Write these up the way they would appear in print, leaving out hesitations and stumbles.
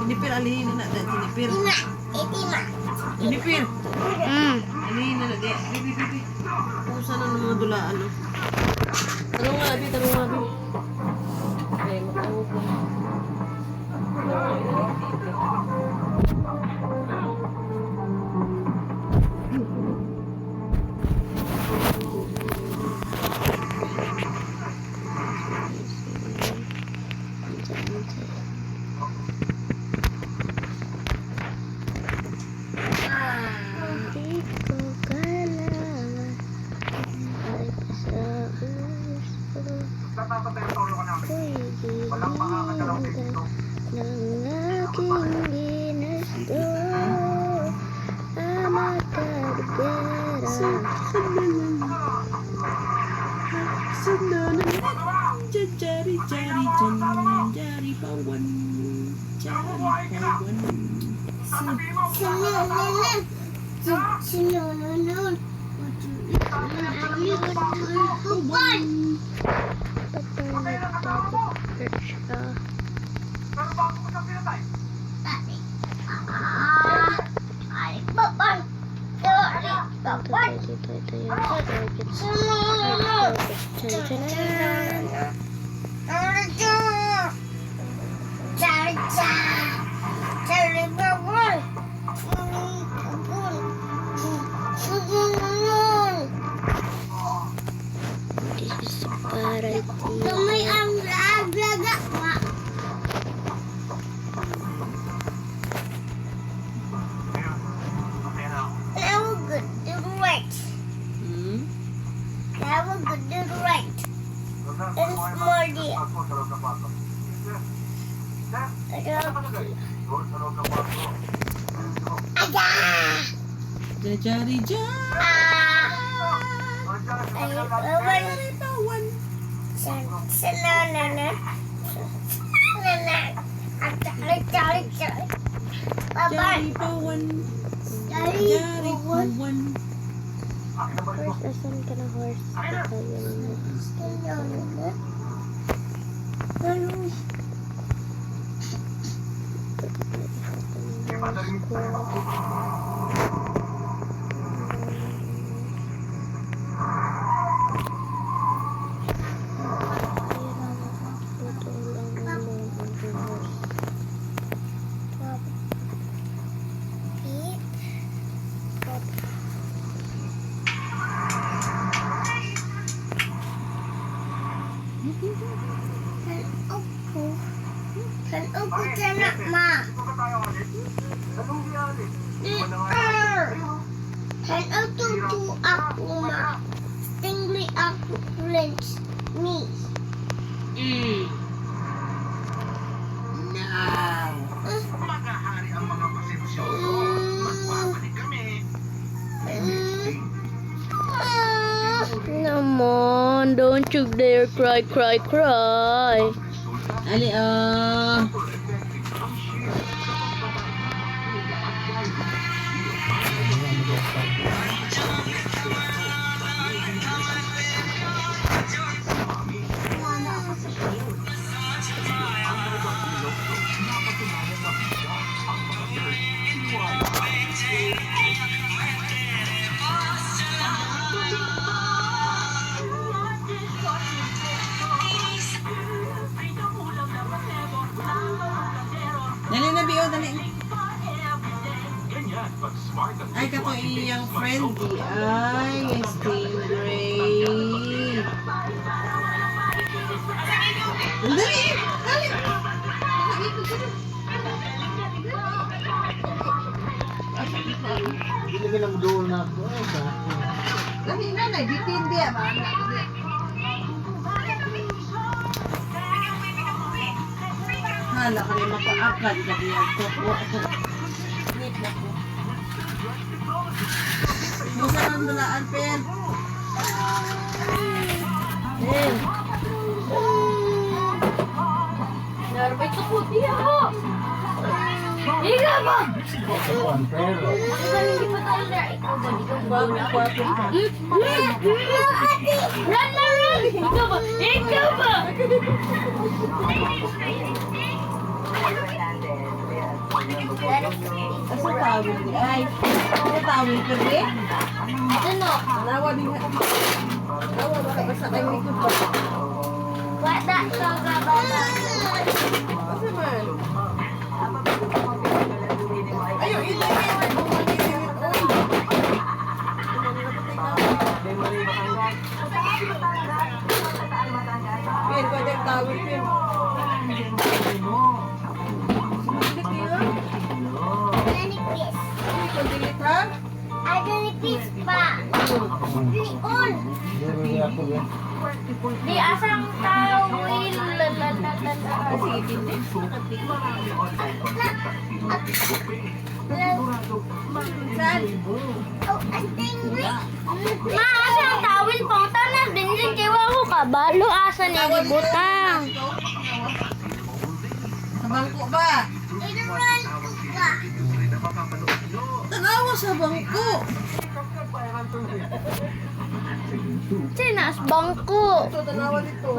Tinipir alihin na natin, tinipir. Tinipir. Alihin na natin. Bibi. Pusa na ng mga dulaan, no? Tanong nga, Abi. Ay, matawag na. Walang makakagalaw dito. Ng aking ginusto amatagera Jari pawan. Sinunod Tumay ang laga pa. Now good to right. Now good to right. And more dear. Ada. Jari. Pawan. Nana. Jari pawan. First lesson ka na horse. Kan upo ka ma. Kan ututu ako ma. Tingli ako friends me. Now. Magahari ang mga pasensyoso. Magpapanig kami. Naman, don't you dare cry. Ali, dali na biyo, dali. Ay, kato iyang friend, di ay, Stingray. Dali, dali. pin biya ba? Hala ka rin makaakad ka diyan. Nit na ko. Musa ng dulaan, pen. Eh. Narbay ka po, tiya ko. Higa ba? Hindi pa tayo na. Ikaw ba? Bago-bago ka. Run na run! Ikaw ba? Ikaw ba? Asa tawid di ay? Asa tawid ka di? Ano? Nawa di ha. Nawa ba ka basta kay likod ba? Wala ka ba ba? Asa man? Ayo, ito yun. Pin, pwede tawid pin. Sumilik yun. Nanipis. Ay, pandilit ha? Ay, nanipis pa. Lion. Di asang tawil. Ay, sige, pin. Saan? Oh, ang tingwi. Ma, asang tawil pang tanan. Dinsin kay wako ka. Balo asa ni gibutang. Sa bangko ba? Inuran ka. Tanawa sa bangko. Sinas bangko. Ito, tanawa dito.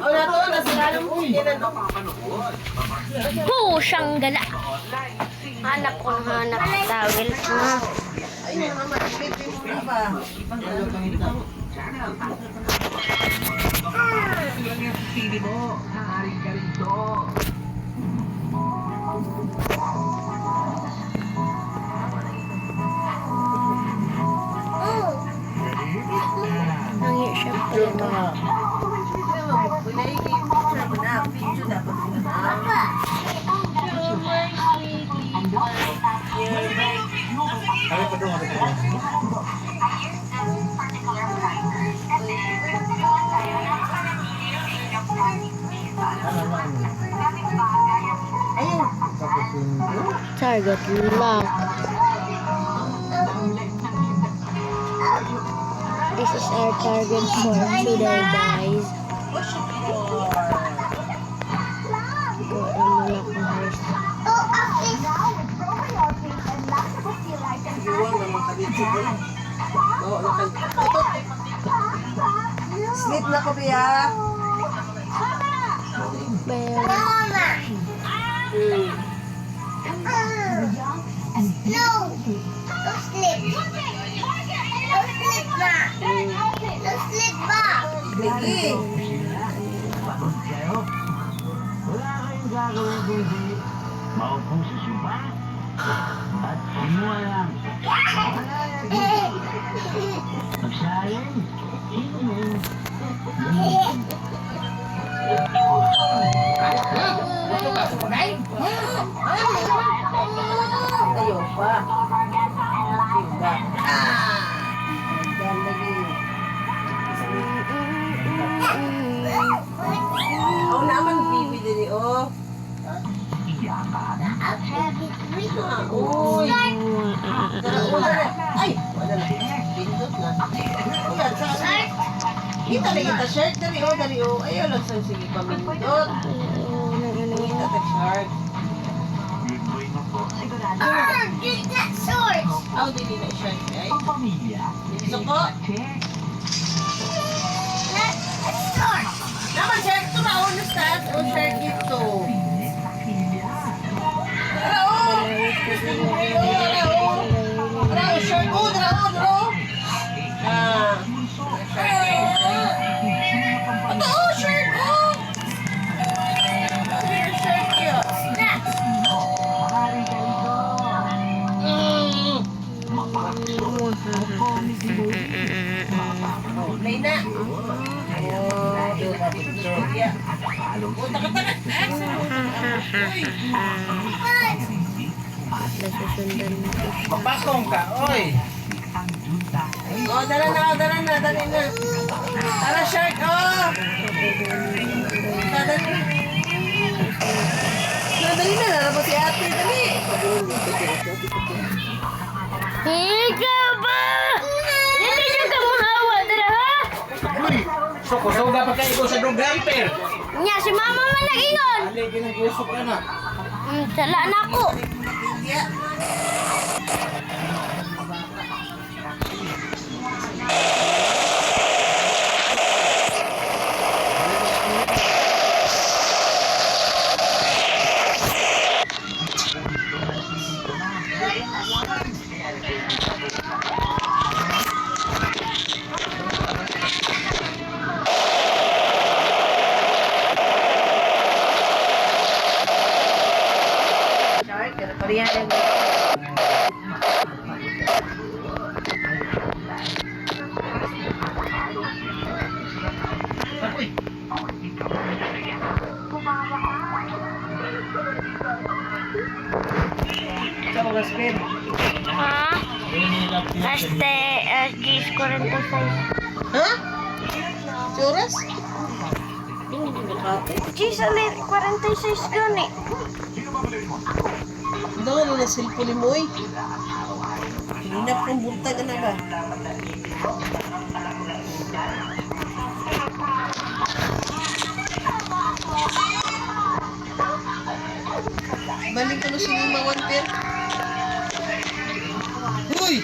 Wala to, nasilalang mo. Pusyang gala. Hanap ko ng hanap tawil. Ayun, mama, ipipin mo na ba? Oh. Nangi siya pala. Target lock. This is our target for today, guys. Go and lock the house. Oh, ang Sleep na ko, Bia. Pero, Mama. No. Don't sleep. Don't sleep ba? Don't sleep ba? Ligi. Wala kayong gagawin kundi maupo sa soba at kumuha lang. Magsaling, inumin. Tayo pa. Diba? Yan lagi. Oh, naman bibi diri oh. I'll have it with you. Uy. Ay, wala na. Pindot na. Uyan, sa kita na kita shirt dari oh. Ayaw lang sa sige pamindot. Kita ta shirt. Oh, get that sword. Aw dili na shirt ay. Pamilya. Gusto ko. That sword. Naman shirt to na understand o shirt dito. Lena. Nasusundan mo. Mapakong ka, oy. Oh, dala na, dali na. Tara, shark, oh! Dali na. Dali na, lalabas si ate, dali. Ikaw ba? Hindi siya ka mahawa, dara ha? Uy, suko-suga pa kayo sa dog damper. Nya, si mama man nag-ingon. Ali, ginagusok ka na. Sala na ako. Shark, Korean. Sa mga speed. Ha? Gis 46. Ha? Suras? Gis, 46 gani. Doon na cellphone mo eh. Hinap kong buntag na ba? Balik ko na sa mga one pair. Uy!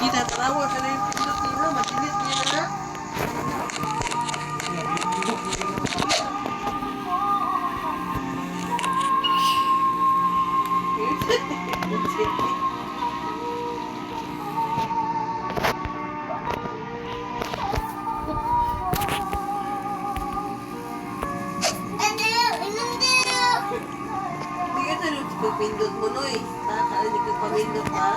Kita tatawa ka na yung pindot nila. Matilit niya na. Hindi ka na pagpindot mo, Noy. Nakakarinig ka pamindot ha.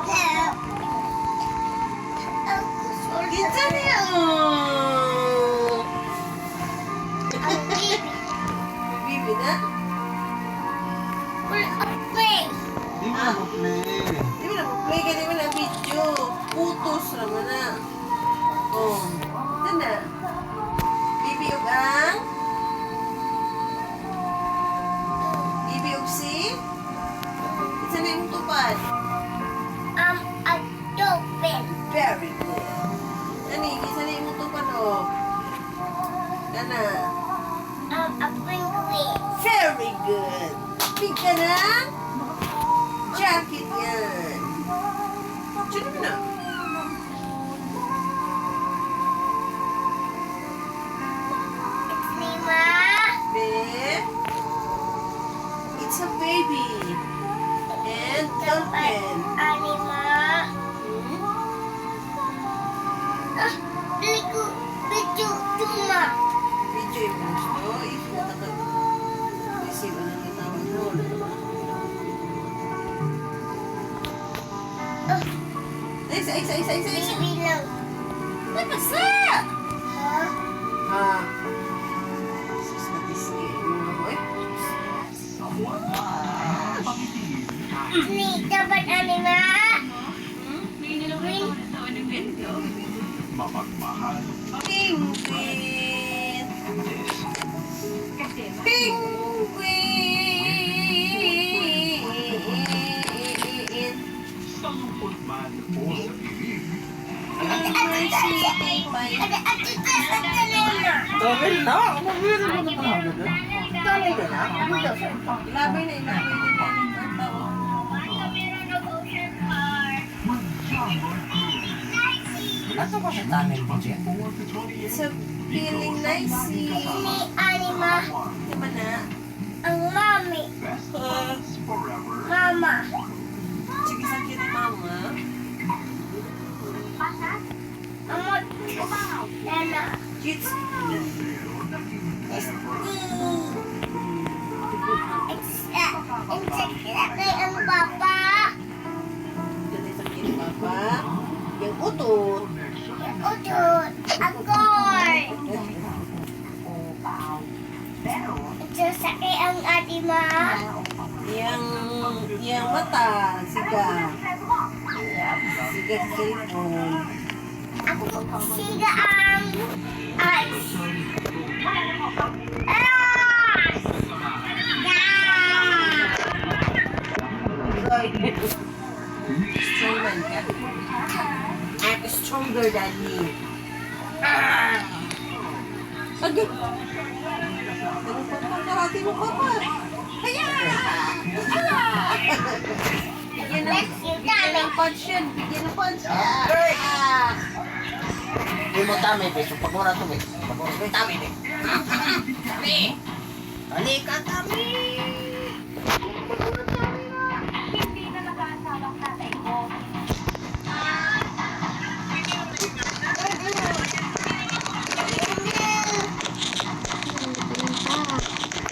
Kita niya, oh! Bibi na? Di mo na play. Di ba na-play ka naman ang video? Putos naman na. Oh, ito na. Bibi og ang? Bibi og si? Isa na yung tupad. Very good. Ani, isa na yung tupad, oh. Kana. Very good. Pink ka na? Jacket yan. Diyan mo na. Babe, it's a baby. And dolphin. Video yung gusto. Ipunta ka. Kasi wala nang tawag mo. Isa. Napasa! Ha? Sus, natisgi. Uy. Penguin! Penguin! Tawil na. Ano meron mo na tawag na? Tawil ka na. Ilabay na, ilabay na. Ang tao. Ano ba sa tanay mo, Jen? It's a feeling nice. Ni Anima, Di ba na? ang mami, mama. Sige sa kiri mama. Amot. Nana. Kids. Insecretary ang papa. Dali sa kiri papa. Yung utot. Udod. Akoy. Sasakay ang ate ma. Yang mata. Siga. Siga sa cellphone. Ako siga ang eyes. Strong man ka. I'm stronger than me. Agad. Hati mo papa. Kaya! Bigyan ng punch yun. Bigyan ng punch. Hindi mo tami, be. So, pag-ura to, be. Pag-ura to, tami, be. Tami! Halika, tami!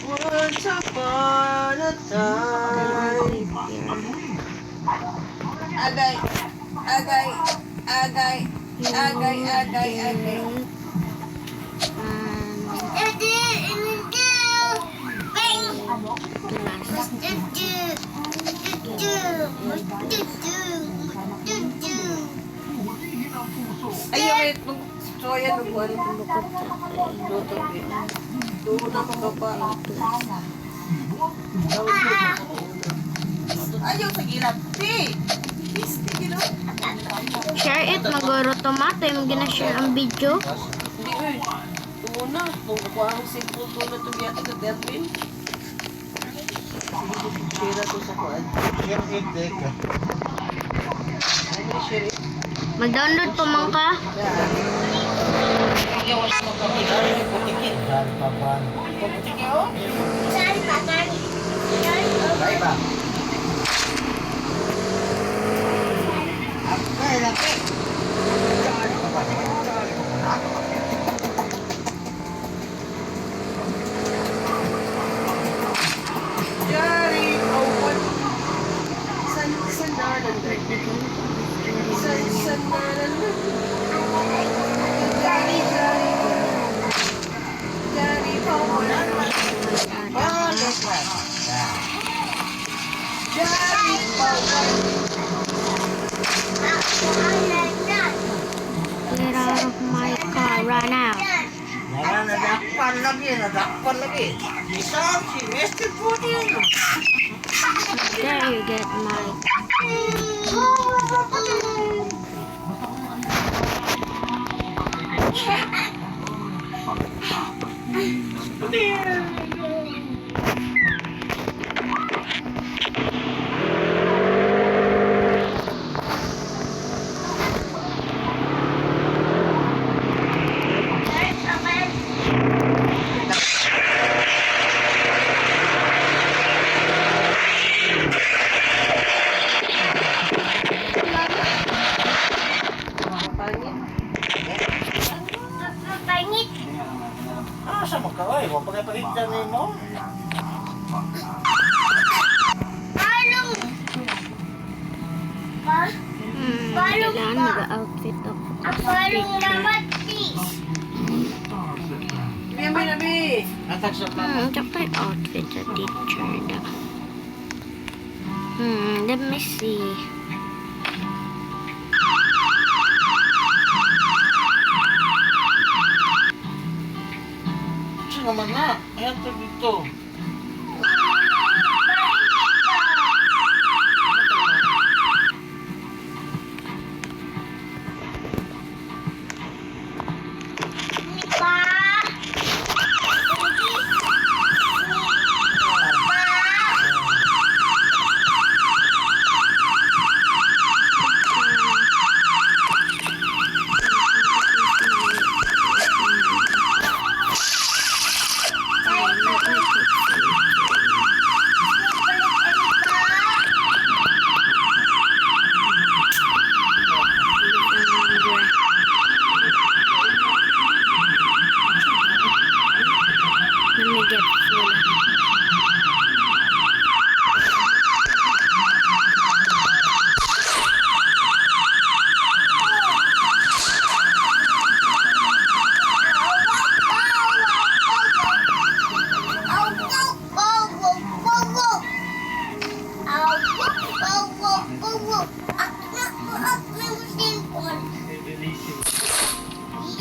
Once upon a time. Agay. Agay. Agay. Agay. Agay. Agay. Ayaw, so yan ang buwan ng lukot sa luto. Doon na magapa. Ayaw sa gilap. Di! Share it, magoro tomate. Yung gina-share ang video. Hindi eh. Doon na. Kung ako ang simple to na tumiyata ka Derwin. Sige, share to sa kuwan. Share it, Deka. Ano share it? Mag-download pa man ka. Iwas mo kami. Dari putikit. Dari papan. Saan pa, Nani? Bye ba? Okay, laki. Dari papan. Dari papan. Jari! Oh, what? San nanan ka? San nanan ka? Jari, Jari. Jari, power. Oh, that's right. Jari, power. Get out of my car right now. Nadakpan lagi. Isang si Mr. Putin. There you get my... Pangit. Ah, sa makaway mo. Pagkapagigtan mo. Anong? Pa? Kailangan mag-outfit ako. Parang mamatis. Bibi na, Bi. Atag sa Check my outfit sa teacher na. Let me see. Sino naman na? Ayan to dito.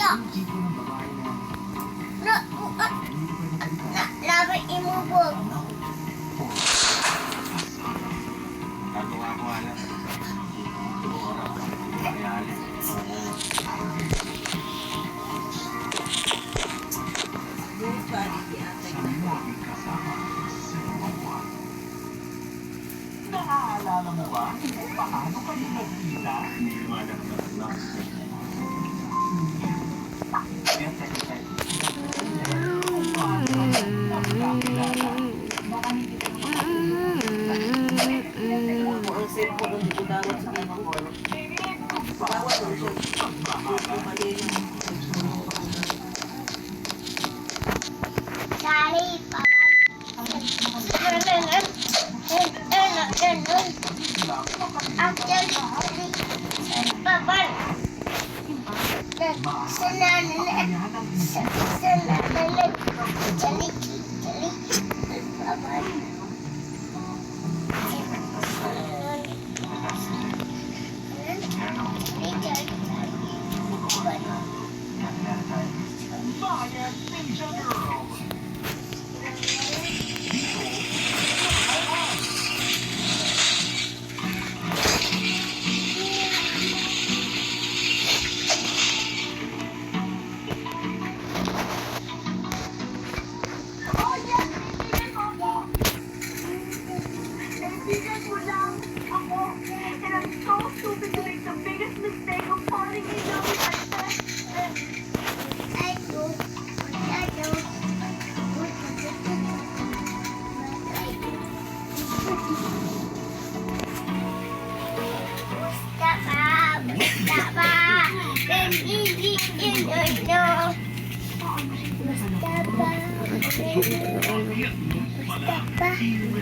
No. No. Laban imubog. Gagawa ko alam. Naaalala mo ba kung paano kami nagkita? Hindi mo alam na. Ang cellphone ang dudawat sa akin. Dawat mo siya. Dali, papan.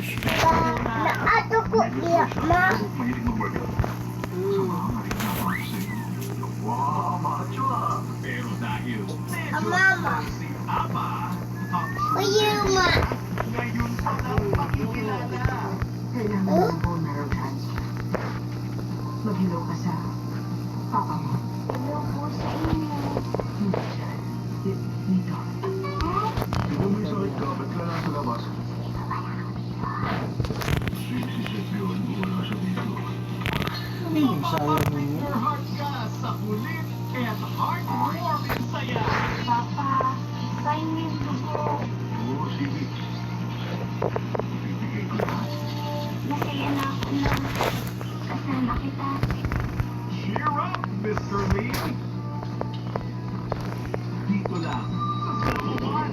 Naato ko iya, ma. Pero dahil Mama. si Ama, Uyo, ma. ngayon pa lang makikilala. Kailangan mo ng bone marrow transplant. Mag-hello ka sa papa mo. Hello po sa inyo. Hindi dyan. Dito. Sino may sakit ka? Ba't ka nasa labas? Si Chef yun, wala siya dito. Heart ka sa kulit, kaya sa heartwarming saya. Papa, kainin ko po. Oo, sige. Bibigay ko lahat. Masaya na ako na kasama kita. Cheer up, Mr. Lee! Dito lang, sa Cebuan.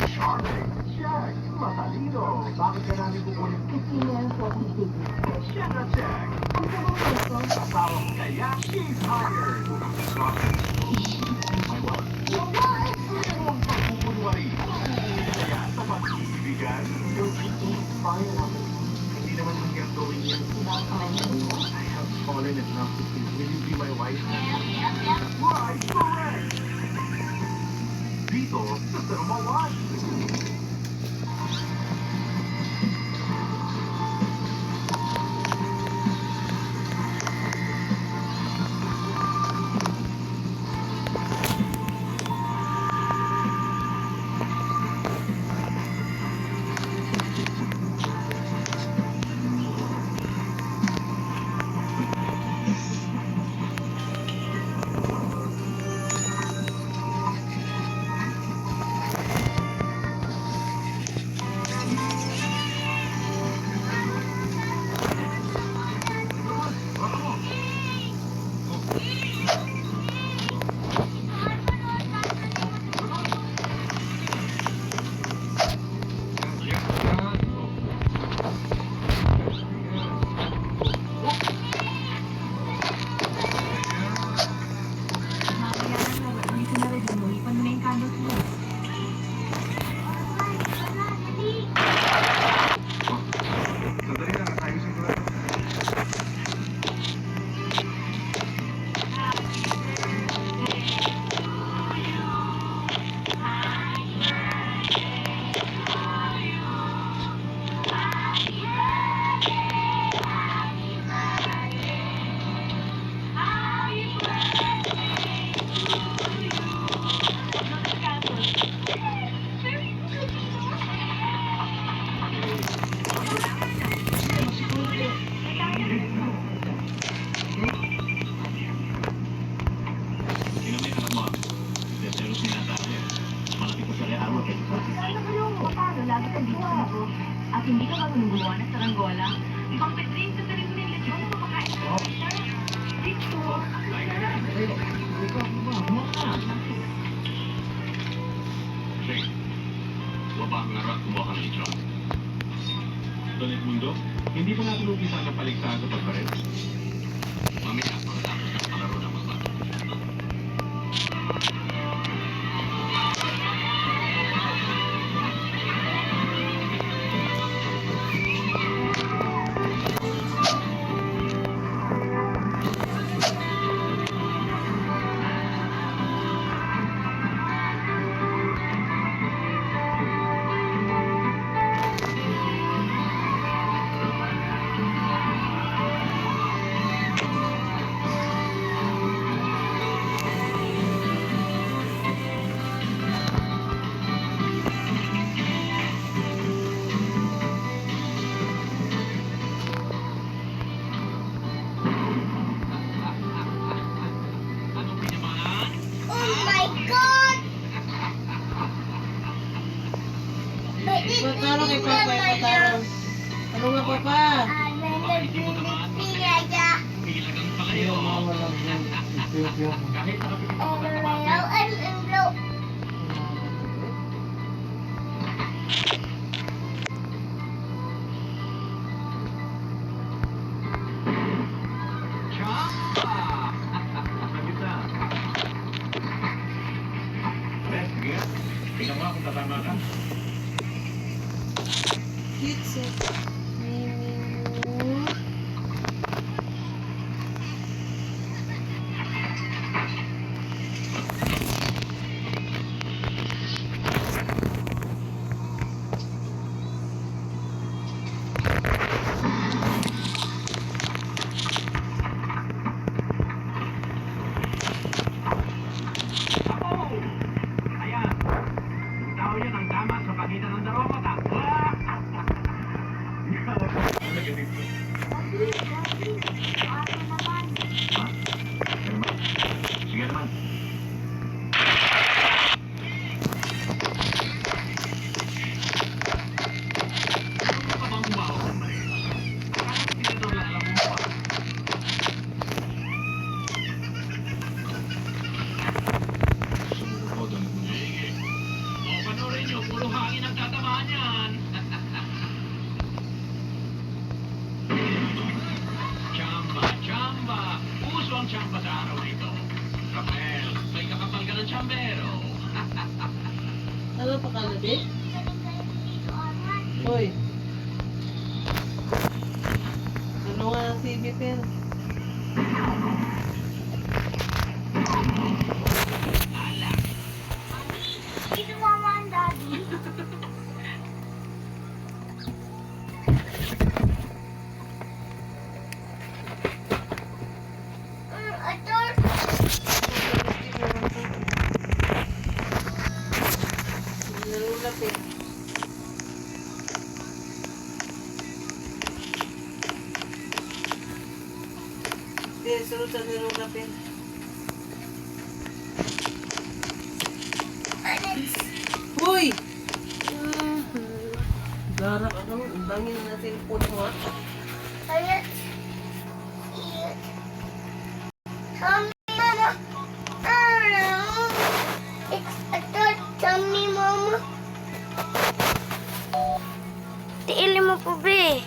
Charming, check. Matalino, bakit ka namin kukunin? Kasi meron po akong ticket. Check na check. Ang sabaw ko. Kasama mo kaya, she's hired. May what? Huwag pagkukunwari. Kaya sa pag-ibigan, Follow namin. hindi naman hanggang gawin yan. I have fallen in love with you. Will you be my wife? Right, correct! Dito sa Thermawan. At hindi ka marunong gumawa ng saranggola, ibang bedrin sa sarili ng lechon na mapakain sa siya. Dito. Jake, baba ang laro at kumuha ka ng lechon. Don Edmundo, hindi pa natin umpisa ng paligsahan sa pagbaril. Mamaya, pagkatapos ng palaro ng mga bata. Oh my God! But it Pataro kay Papa, pataro. Ano nga, Papa? Sige nga. Tingnan mo nga kung tatama ka. Cute set. Mimi. Ayan. Tao yan ang tama sa pagitan ng dalawang mata. Sige naman. Ano ka bang umawag ng mali? Bakit hindi daw alam mo pa? O, doon. Sige. O, panoorin nyo. Puro hangin ang tatamaan yan. Chamba, chamba. Puso ang chamba sa araw na ito. Rafael, may kakapal ka ng chambero. Ano pa ka na, Dick? Hoy. Ano nga ang CB pen? Ito mama and daddy. I thought Nalulap eh. Hindi, sunod sa nalulap eh. Uy! Garap ako. Ang bangin na cellphone mo ah. I eat. Tummy, mama. It's a third tummy, mama. Tiili mo po, be.